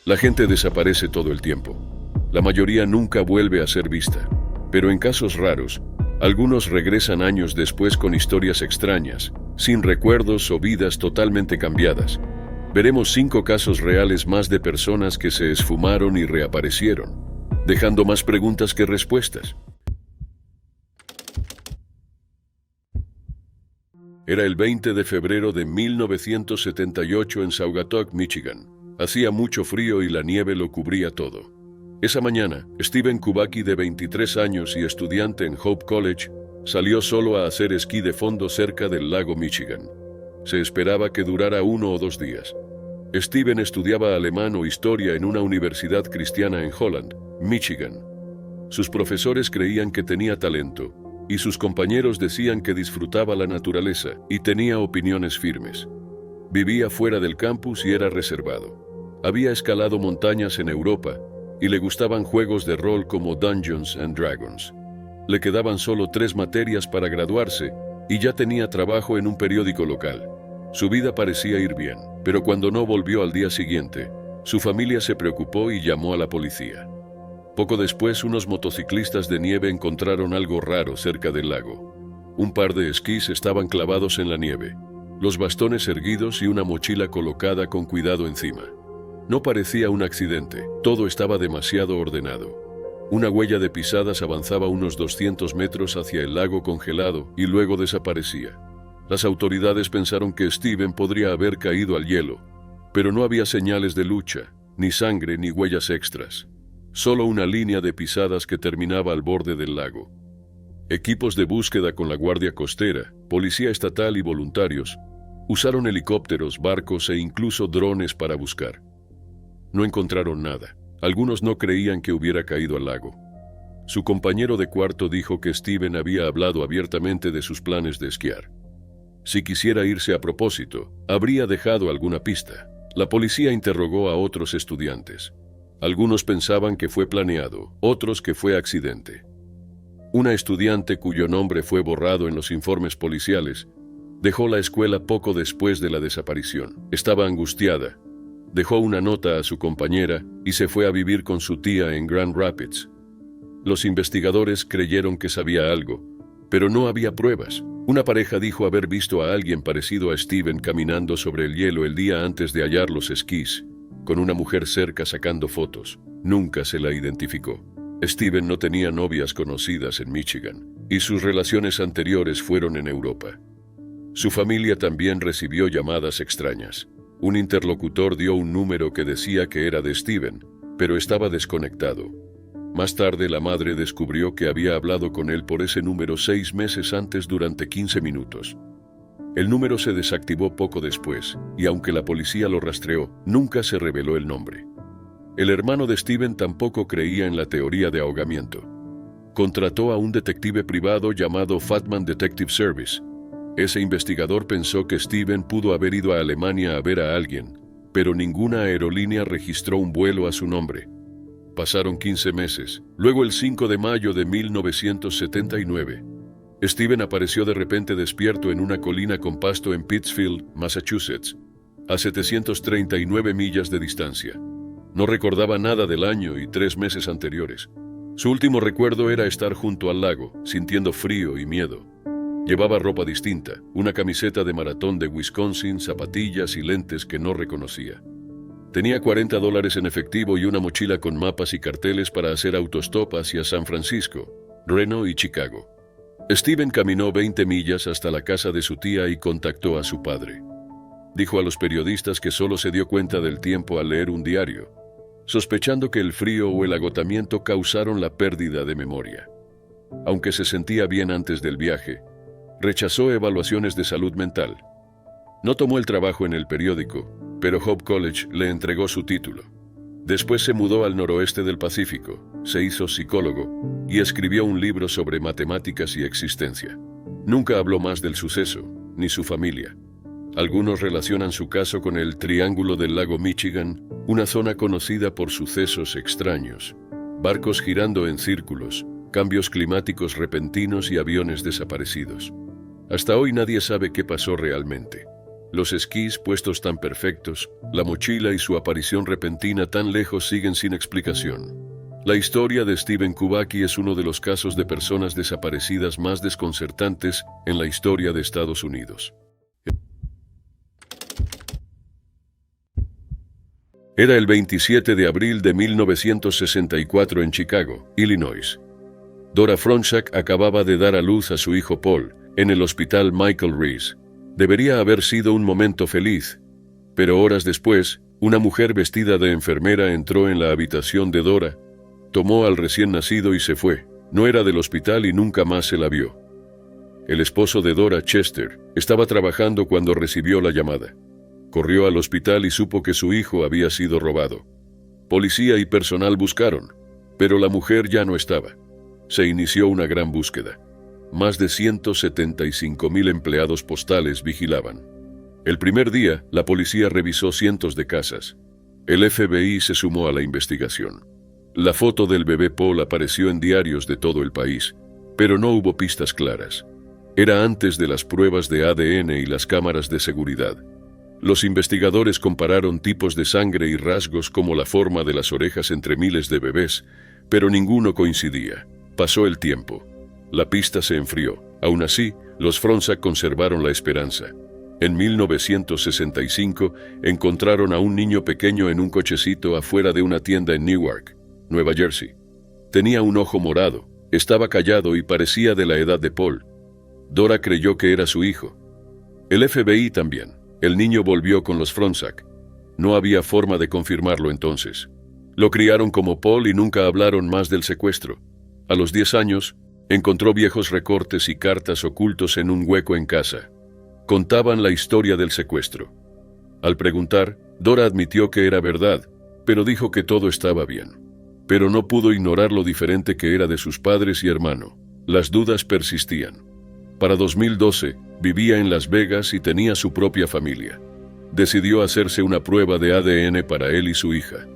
La gente desaparece todo el tiempo. La mayoría nunca vuelve a ser vista. Pero en casos raros, algunos regresan años después con historias extrañas, sin recuerdos o vidas totalmente cambiadas. Veremos 5 casos reales más de personas que se esfumaron y reaparecieron, dejando más preguntas que respuestas. Era el 20 de febrero de 1978 en Saugatuck, Michigan. Hacía mucho frío y la nieve lo cubría todo. Esa mañana, Steven Kubacki, de 23 años y estudiante en Hope College, salió solo a hacer esquí de fondo cerca del lago Michigan. Se esperaba que durara 1 o 2 días. Steven estudiaba alemán o historia en una universidad cristiana en Holland, Michigan. Sus profesores creían que tenía talento, y sus compañeros decían que disfrutaba la naturaleza y tenía opiniones firmes. Vivía fuera del campus y era reservado. Había escalado montañas en Europa y le gustaban juegos de rol como Dungeons and Dragons. Le quedaban solo 3 materias para graduarse y ya tenía trabajo en un periódico local. Su vida parecía ir bien, pero cuando no volvió al día siguiente, su familia se preocupó y llamó a la policía. Poco después, unos motociclistas de nieve encontraron algo raro cerca del lago. Un par de esquís estaban clavados en la nieve, los bastones erguidos y una mochila colocada con cuidado encima. No parecía un accidente, todo estaba demasiado ordenado. Una huella de pisadas avanzaba unos 200 metros hacia el lago congelado y luego desaparecía. Las autoridades pensaron que Steven podría haber caído al hielo, pero no había señales de lucha, ni sangre ni huellas extras. Solo una línea de pisadas que terminaba al borde del lago. Equipos de búsqueda con la Guardia Costera, Policía Estatal y voluntarios usaron helicópteros, barcos e incluso drones para buscar. No encontraron nada. Algunos no creían que hubiera caído al lago. Su compañero de cuarto dijo que Steven había hablado abiertamente de sus planes de esquiar. Si quisiera irse a propósito, habría dejado alguna pista. La policía interrogó a otros estudiantes. Algunos pensaban que fue planeado, otros que fue accidente. Una estudiante cuyo nombre fue borrado en los informes policiales dejó la escuela poco después de la desaparición. Estaba angustiada. Dejó una nota a su compañera y se fue a vivir con su tía en Grand Rapids. Los investigadores creyeron que sabía algo, pero no había pruebas. Una pareja dijo haber visto a alguien parecido a Steven caminando sobre el hielo el día antes de hallar los esquís, con una mujer cerca sacando fotos. Nunca se la identificó. Steven no tenía novias conocidas en Michigan, y sus relaciones anteriores fueron en Europa. Su familia también recibió llamadas extrañas. Un interlocutor dio un número que decía que era de Steven, pero estaba desconectado. Más tarde, la madre descubrió que había hablado con él por ese número 6 meses antes durante 15 minutos. El número se desactivó poco después, y aunque la policía lo rastreó, nunca se reveló el nombre. El hermano de Steven tampoco creía en la teoría de ahogamiento. Contrató a un detective privado llamado Fatman Detective Service. Ese investigador pensó que Steven pudo haber ido a Alemania a ver a alguien, pero ninguna aerolínea registró un vuelo a su nombre. Pasaron 15 meses. Luego, el 5 de mayo de 1979, Steven apareció de repente despierto en una colina con pasto en Pittsfield, Massachusetts, a 739 millas de distancia. No recordaba nada del año y 3 meses anteriores. Su último recuerdo era estar junto al lago, sintiendo frío y miedo. Llevaba ropa distinta, una camiseta de maratón de Wisconsin, zapatillas y lentes que no reconocía. Tenía $40 en efectivo y una mochila con mapas y carteles para hacer autostop hacia San Francisco, Reno y Chicago. Steven caminó 20 millas hasta la casa de su tía y contactó a su padre. Dijo a los periodistas que solo se dio cuenta del tiempo al leer un diario, sospechando que el frío o el agotamiento causaron la pérdida de memoria. Aunque se sentía bien antes del viaje, rechazó evaluaciones de salud mental. No tomó el trabajo en el periódico, pero Hope College le entregó su título. Después se mudó al noroeste del Pacífico, se hizo psicólogo y escribió un libro sobre matemáticas y existencia. Nunca habló más del suceso, ni su familia. Algunos relacionan su caso con el Triángulo del Lago Michigan, una zona conocida por sucesos extraños, barcos girando en círculos, cambios climáticos repentinos y aviones desaparecidos. Hasta hoy nadie sabe qué pasó realmente. Los esquís puestos tan perfectos, la mochila y su aparición repentina tan lejos siguen sin explicación. La historia de Steven Kubacki es uno de los casos de personas desaparecidas más desconcertantes en la historia de Estados Unidos. Era el 27 de abril de 1964 en Chicago, Illinois. Dora Fronczak acababa de dar a luz a su hijo Paul en el hospital Michael Reese. Debería haber sido un momento feliz, pero horas después, una mujer vestida de enfermera entró en la habitación de Dora, tomó al recién nacido y se fue. No era del hospital y nunca más se la vio. El esposo de Dora, Chester, estaba trabajando cuando recibió la llamada. Corrió al hospital y supo que su hijo había sido robado. Policía y personal buscaron, pero la mujer ya no estaba. Se inició una gran búsqueda. Más de 175,000 empleados postales vigilaban. El primer día, la policía revisó cientos de casas. El FBI se sumó a la investigación. La foto del bebé Paul apareció en diarios de todo el país, pero no hubo pistas claras. Era antes de las pruebas de ADN y las cámaras de seguridad. Los investigadores compararon tipos de sangre y rasgos como la forma de las orejas entre miles de bebés, pero ninguno coincidía. Pasó el tiempo. La pista se enfrió. Aún así, los Fronczak conservaron la esperanza. En 1965, encontraron a un niño pequeño en un cochecito afuera de una tienda en Newark, Nueva Jersey. Tenía un ojo morado, estaba callado y parecía de la edad de Paul. Dora creyó que era su hijo. El FBI también. El niño volvió con los Fronczak. No había forma de confirmarlo entonces. Lo criaron como Paul y nunca hablaron más del secuestro. A los 10 años, encontró viejos recortes y cartas ocultos en un hueco en casa. Contaban la historia del secuestro. Al preguntar, Dora admitió que era verdad, pero dijo que todo estaba bien. Pero no pudo ignorar lo diferente que era de sus padres y hermano. Las dudas persistían. Para 2012, vivía en Las Vegas y tenía su propia familia. Decidió hacerse una prueba de ADN para él y su hija.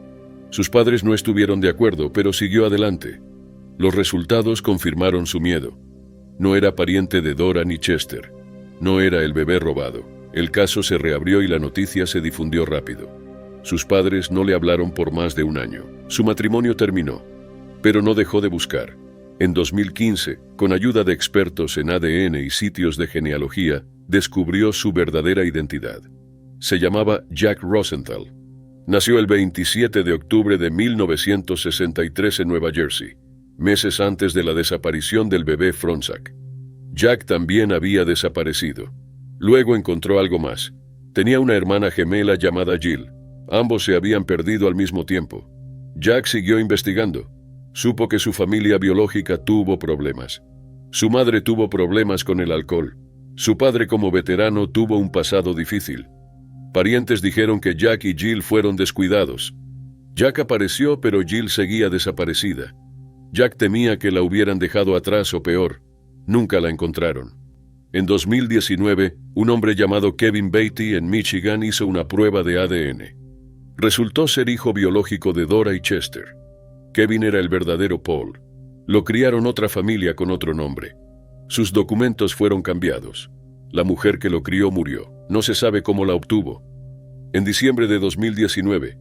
Sus padres no estuvieron de acuerdo, pero siguió adelante. Los resultados confirmaron su miedo. No era pariente de Dora ni Chester. No era el bebé robado. El caso se reabrió y la noticia se difundió rápido. Sus padres no le hablaron por más de un año. Su matrimonio terminó, pero no dejó de buscar. En 2015, con ayuda de expertos en ADN y sitios de genealogía, descubrió su verdadera identidad. Se llamaba Jack Rosenthal. Nació el 27 de octubre de 1963 en Nueva Jersey, meses antes de la desaparición del bebé Fronczak. Jack también había desaparecido. Luego encontró algo más. Tenía una hermana gemela llamada Jill. Ambos se habían perdido al mismo tiempo. Jack siguió investigando. Supo que su familia biológica tuvo problemas. Su madre tuvo problemas con el alcohol. Su padre como veterano tuvo un pasado difícil. Parientes dijeron que Jack y Jill fueron descuidados. Jack apareció, pero Jill seguía desaparecida. Jack temía que la hubieran dejado atrás o peor. Nunca la encontraron. En 2019, un hombre llamado Kevin Beatty en Michigan hizo una prueba de ADN. Resultó ser hijo biológico de Dora y Chester. Kevin era el verdadero Paul. Lo criaron otra familia con otro nombre. Sus documentos fueron cambiados. La mujer que lo crió murió. No se sabe cómo la obtuvo. En diciembre de 2019,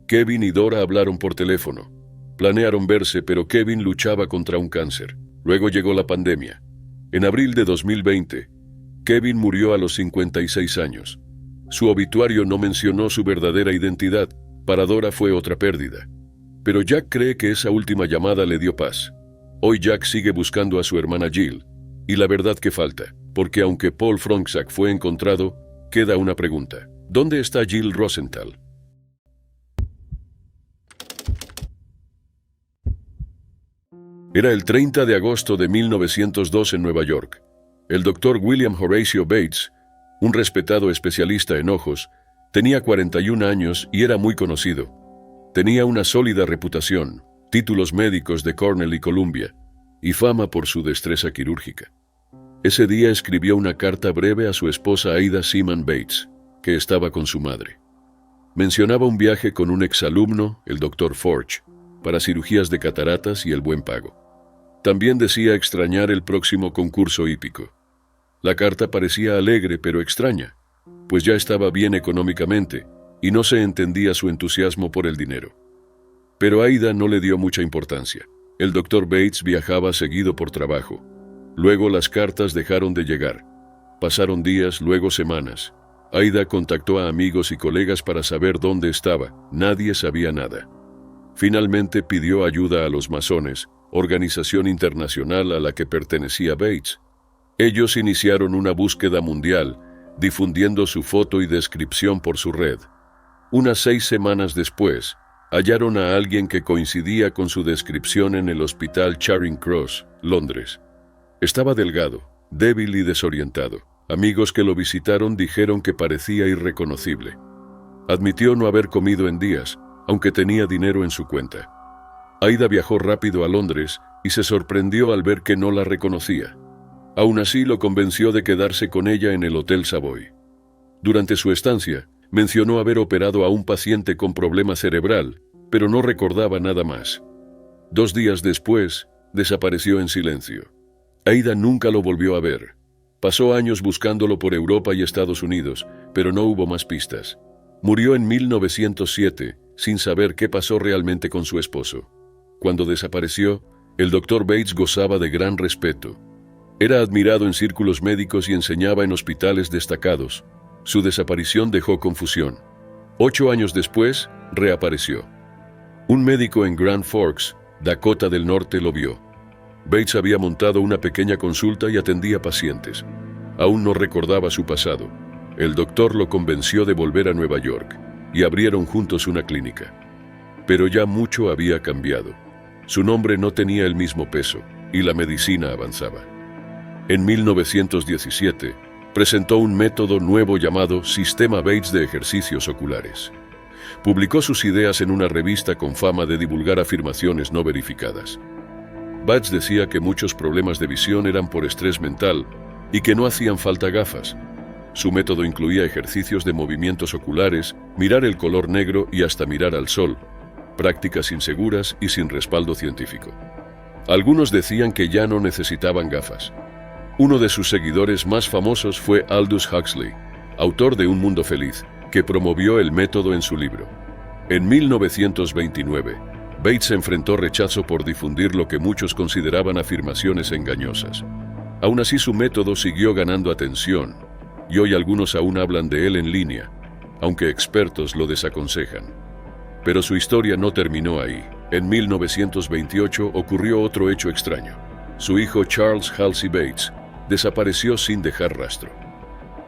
Kevin y Dora hablaron por teléfono. Planearon verse, pero Kevin luchaba contra un cáncer. Luego llegó la pandemia. En abril de 2020, Kevin murió a los 56 años. Su obituario no mencionó su verdadera identidad. Para Dora fue otra pérdida. Pero Jack cree que esa última llamada le dio paz. Hoy Jack sigue buscando a su hermana Jill. Y la verdad que falta, porque aunque Paul Fronczak fue encontrado, queda una pregunta. ¿Dónde está Jill Rosenthal? Era el 30 de agosto de 1902 en Nueva York. El doctor William Horatio Bates, un respetado especialista en ojos, tenía 41 años y era muy conocido. Tenía una sólida reputación, títulos médicos de Cornell y Columbia, y fama por su destreza quirúrgica. Ese día escribió una carta breve a su esposa Ada Seaman Bates, que estaba con su madre. Mencionaba un viaje con un exalumno, el Dr. Forge, para cirugías de cataratas y el buen pago. También decía extrañar el próximo concurso hípico. La carta parecía alegre pero extraña. pues ya estaba bien económicamente y no se entendía su entusiasmo por el dinero. Pero Aida no le dio mucha importancia. El Dr. Bates viajaba seguido por trabajo. Luego las cartas dejaron de llegar. Pasaron días, luego semanas. Aida contactó a amigos y colegas para saber dónde estaba. Nadie sabía nada. Finalmente pidió ayuda a los masones, organización internacional a la que pertenecía Bates. Ellos iniciaron una búsqueda mundial, difundiendo su foto y descripción por su red. Unas 6 semanas después, hallaron a alguien que coincidía con su descripción en el hospital Charing Cross, Londres. Estaba delgado, débil y desorientado. Amigos que lo visitaron dijeron que parecía irreconocible. Admitió no haber comido en días, aunque tenía dinero en su cuenta. Aida viajó rápido a Londres y se sorprendió al ver que no la reconocía. Aún así lo convenció de quedarse con ella en el Hotel Savoy. Durante su estancia, mencionó haber operado a un paciente con problema cerebral, pero no recordaba nada más. 2 días después, desapareció en silencio. Aida nunca lo volvió a ver. Pasó años buscándolo por Europa y Estados Unidos, pero no hubo más pistas. Murió en 1907, sin saber qué pasó realmente con su esposo. Cuando desapareció, el Dr. Bates gozaba de gran respeto. Era admirado en círculos médicos y enseñaba en hospitales destacados. Su desaparición dejó confusión. 8 años después, reapareció. Un médico en Grand Forks, Dakota del Norte, lo vio. Bates había montado una pequeña consulta y atendía pacientes. Aún no recordaba su pasado. El doctor lo convenció de volver a Nueva York y abrieron juntos una clínica. Pero ya mucho había cambiado. Su nombre no tenía el mismo peso y la medicina avanzaba. En 1917, presentó un método nuevo llamado Sistema Bates de Ejercicios Oculares. Publicó sus ideas en una revista con fama de divulgar afirmaciones no verificadas. Bates decía que muchos problemas de visión eran por estrés mental y que no hacían falta gafas. Su método incluía ejercicios de movimientos oculares, mirar el color negro y hasta mirar al sol, prácticas inseguras y sin respaldo científico. Algunos decían que ya no necesitaban gafas. Uno de sus seguidores más famosos fue Aldous Huxley, autor de Un Mundo Feliz, que promovió el método en su libro. En 1929, Bates enfrentó rechazo por difundir lo que muchos consideraban afirmaciones engañosas. Aún así, su método siguió ganando atención, y hoy algunos aún hablan de él en línea, aunque expertos lo desaconsejan. Pero su historia no terminó ahí. En 1928 ocurrió otro hecho extraño. Su hijo Charles Halsey Bates desapareció sin dejar rastro.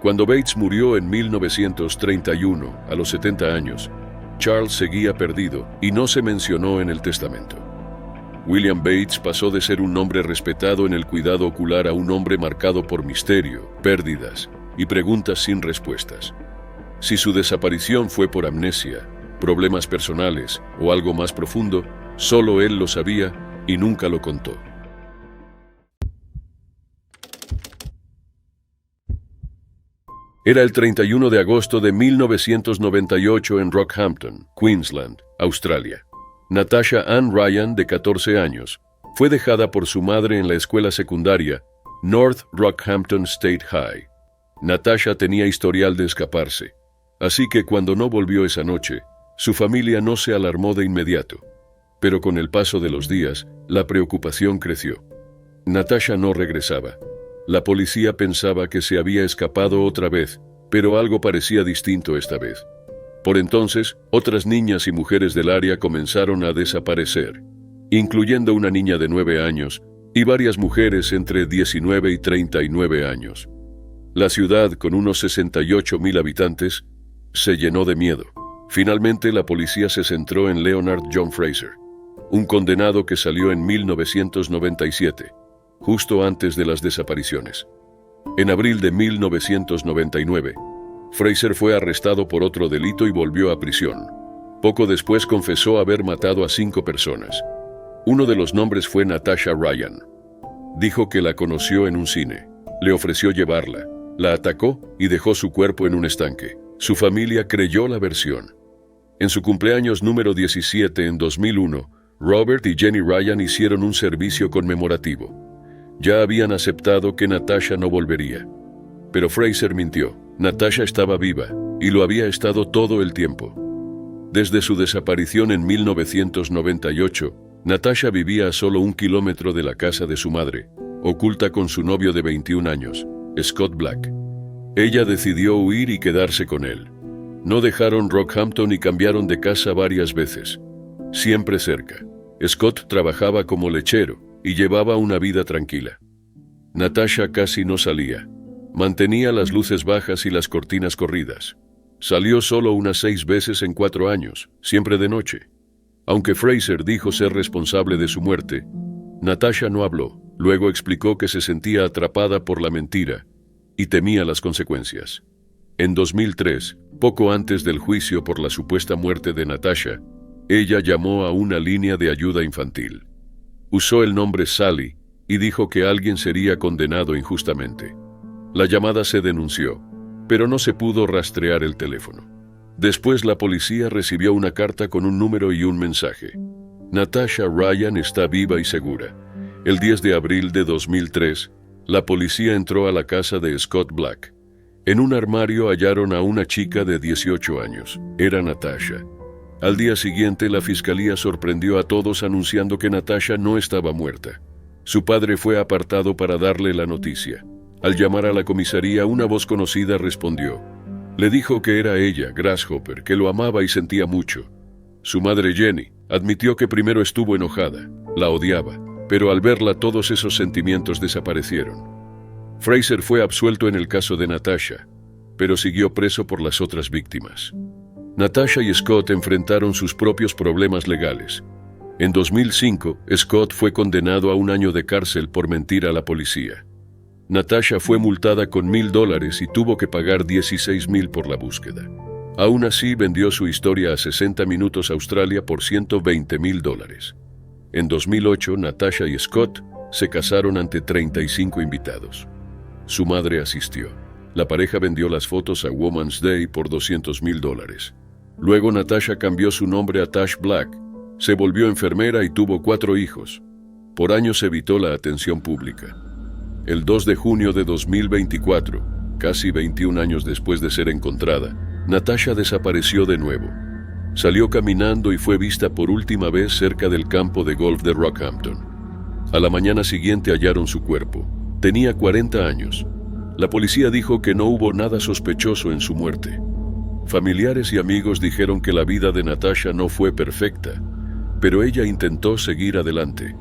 Cuando Bates murió en 1931, a los 70 años, Charles seguía perdido y no se mencionó en el testamento. William Bates pasó de ser un hombre respetado en el cuidado ocular a un hombre marcado por misterio, pérdidas y preguntas sin respuestas. Si su desaparición fue por amnesia, problemas personales o algo más profundo, solo él lo sabía y nunca lo contó. Era el 31 de agosto de 1998 en Rockhampton, Queensland, Australia. Natasha Ann Ryan, de 14 años, fue dejada por su madre en la escuela secundaria North Rockhampton State High. Natasha tenía historial de escaparse, así que cuando no volvió esa noche, su familia no se alarmó de inmediato. Pero con el paso de los días, la preocupación creció. Natasha no regresaba. La policía pensaba que se había escapado otra vez, pero algo parecía distinto esta vez. Por entonces, otras niñas y mujeres del área comenzaron a desaparecer, incluyendo una niña de 9 años y varias mujeres entre 19 y 39 años. La ciudad, con unos 68,000 habitantes, se llenó de miedo. Finalmente, la policía se centró en Leonard John Fraser, un condenado que salió en 1997, justo antes de las desapariciones. En abril de 1999, Fraser fue arrestado por otro delito y volvió a prisión. Poco después confesó haber matado a 5 personas. Uno de los nombres fue Natasha Ryan. Dijo que la conoció en un cine, le ofreció llevarla, la atacó y dejó su cuerpo en un estanque. Su familia creyó la versión. En su cumpleaños número 17 en 2001, Robert y Jenny Ryan hicieron un servicio conmemorativo. Ya habían aceptado que Natasha no volvería. Pero Fraser mintió. Natasha estaba viva, y lo había estado todo el tiempo. Desde su desaparición en 1998, Natasha vivía a solo 1 kilómetro de la casa de su madre, oculta con su novio de 21 años, Scott Black. Ella decidió huir y quedarse con él. No dejaron Rockhampton y cambiaron de casa varias veces, siempre cerca. Scott trabajaba como lechero y llevaba una vida tranquila. Natasha casi no salía. Mantenía las luces bajas y las cortinas corridas. Salió solo unas 6 veces en 4 años, siempre de noche. Aunque Fraser dijo ser responsable de su muerte, Natasha no habló. Luego explicó que se sentía atrapada por la mentira y temía las consecuencias. En 2003, poco antes del juicio por la supuesta muerte de Natasha, ella llamó a una línea de ayuda infantil. Usó el nombre Sally y dijo que alguien sería condenado injustamente. La llamada se denunció, pero no se pudo rastrear el teléfono. Después la policía recibió una carta con un número y un mensaje. Natasha Ryan está viva y segura. El 10 de abril de 2003, la policía entró a la casa de Scott Black. En un armario hallaron a una chica de 18 años. Era Natasha. Al día siguiente, la fiscalía sorprendió a todos anunciando que Natasha no estaba muerta. Su padre fue apartado para darle la noticia. Al llamar a la comisaría, una voz conocida respondió. Le dijo que era ella, Grasshopper, que lo amaba y sentía mucho. Su madre Jenny admitió que primero estuvo enojada, la odiaba, pero al verla todos esos sentimientos desaparecieron. Fraser fue absuelto en el caso de Natasha, pero siguió preso por las otras víctimas. Natasha y Scott enfrentaron sus propios problemas legales. En 2005, Scott fue condenado a 1 año de cárcel por mentir a la policía. Natasha fue multada con $1,000 y tuvo que pagar $16,000 por la búsqueda. Aún así, vendió su historia a 60 Minutos Australia por $120,000. En 2008, Natasha y Scott se casaron ante 35 invitados. Su madre asistió. La pareja vendió las fotos a Women's Day por $200,000. Luego Natasha cambió su nombre a Tash Black, se volvió enfermera y tuvo 4 hijos. Por años evitó la atención pública. El 2 de junio de 2024, casi 21 años después de ser encontrada, Natasha desapareció de nuevo. Salió caminando y fue vista por última vez cerca del campo de golf de Rockhampton. A la mañana siguiente hallaron su cuerpo. Tenía 40 años. La policía dijo que no hubo nada sospechoso en su muerte. Familiares y amigos dijeron que la vida de Natasha no fue perfecta, pero ella intentó seguir adelante.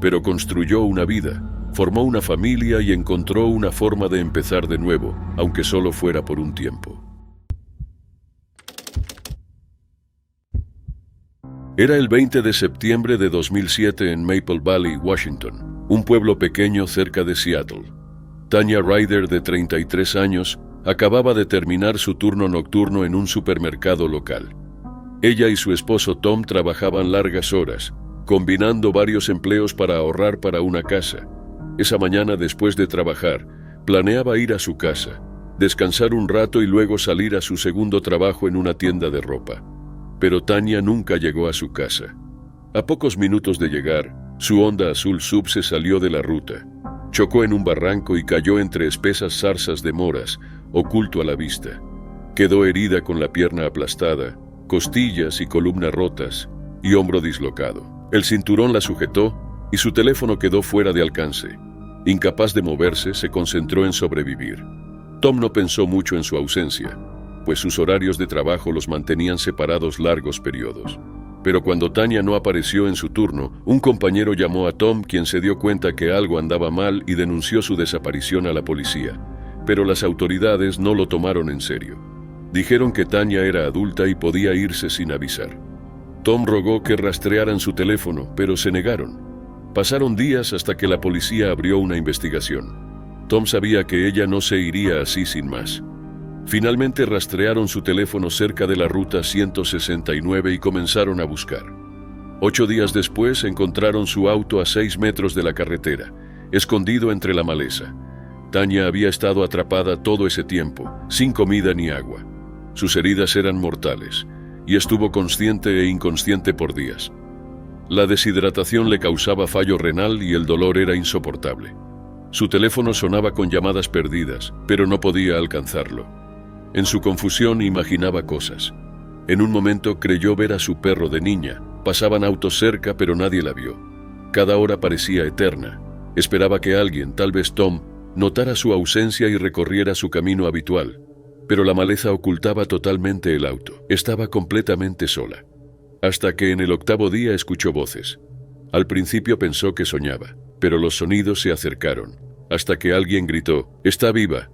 Pero construyó una vida, formó una familia y encontró una forma de empezar de nuevo, aunque solo fuera por un tiempo. Era el 20 de septiembre de 2007 en Maple Valley, Washington, un pueblo pequeño cerca de Seattle. Tanya Ryder, de 33 años, acababa de terminar su turno nocturno en un supermercado local. Ella y su esposo Tom trabajaban largas horas, combinando varios empleos para ahorrar para una casa. Esa mañana, después de trabajar, planeaba ir a su casa, descansar un rato y luego salir a su segundo trabajo en una tienda de ropa. Pero Tanya nunca llegó a su casa. A pocos minutos de llegar, su Honda azul sub se salió de la ruta. Chocó en un barranco y cayó entre espesas zarzas de moras, oculto a la vista. Quedó herida con la pierna aplastada, costillas y columna rotas, y hombro dislocado. El cinturón la sujetó y su teléfono quedó fuera de alcance. Incapaz de moverse, se concentró en sobrevivir. Tom no pensó mucho en su ausencia, pues sus horarios de trabajo los mantenían separados largos periodos. Pero cuando Tanya no apareció en su turno, un compañero llamó a Tom, quien se dio cuenta que algo andaba mal y denunció su desaparición a la policía. Pero las autoridades no lo tomaron en serio. Dijeron que Tanya era adulta y podía irse sin avisar. Tom rogó que rastrearan su teléfono, pero se negaron. Pasaron días hasta que la policía abrió una investigación. Tom sabía que ella no se iría así sin más. Finalmente rastrearon su teléfono cerca de la ruta 169 y comenzaron a buscar. 8 días después encontraron su auto a 6 metros de la carretera, escondido entre la maleza. Tanya había estado atrapada todo ese tiempo, sin comida ni agua. Sus heridas eran mortales, y estuvo consciente e inconsciente por días. La deshidratación le causaba fallo renal y el dolor era insoportable. Su teléfono sonaba con llamadas perdidas, pero no podía alcanzarlo. En su confusión imaginaba cosas. En un momento creyó ver a su perro de niña. Pasaban autos cerca, pero nadie la vio. Cada hora parecía eterna. Esperaba que alguien, tal vez Tom, notara su ausencia y recorriera su camino habitual. Pero la maleza ocultaba totalmente el auto. Estaba completamente sola. Hasta que en el 8º día escuchó voces. Al principio pensó que soñaba, pero los sonidos se acercaron, hasta que alguien gritó, «¡Está viva!».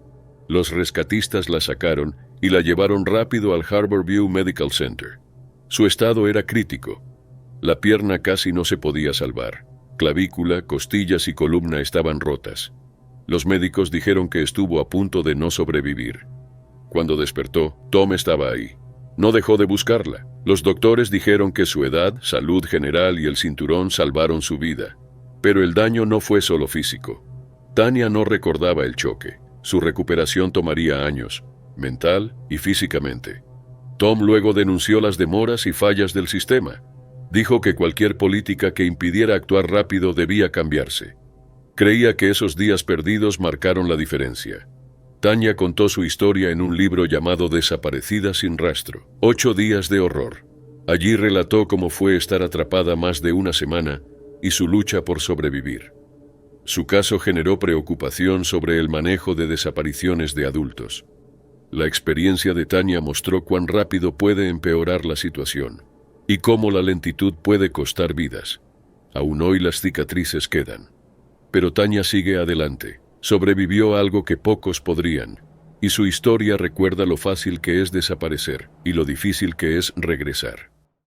Los rescatistas la sacaron y la llevaron rápido al Harborview Medical Center. Su estado era crítico. La pierna casi no se podía salvar. Clavícula, costillas y columna estaban rotas. Los médicos dijeron que estuvo a punto de no sobrevivir. Cuando despertó, Tom estaba ahí. No dejó de buscarla. Los doctores dijeron que su edad, salud general y el cinturón salvaron su vida. Pero el daño no fue solo físico. Tanya no recordaba el choque. Su recuperación tomaría años, mental y físicamente. Tom luego denunció las demoras y fallas del sistema. Dijo que cualquier política que impidiera actuar rápido debía cambiarse. Creía que esos días perdidos marcaron la diferencia. Tanya contó su historia en un libro llamado Desaparecida sin rastro, 8 días de horror. Allí relató cómo fue estar atrapada más de una semana y su lucha por sobrevivir. Su caso generó preocupación sobre el manejo de desapariciones de adultos. La experiencia de Tanya mostró cuán rápido puede empeorar la situación y cómo la lentitud puede costar vidas. Aún hoy las cicatrices quedan. Pero Tanya sigue adelante. Sobrevivió a algo que pocos podrían, y su historia recuerda lo fácil que es desaparecer y lo difícil que es regresar.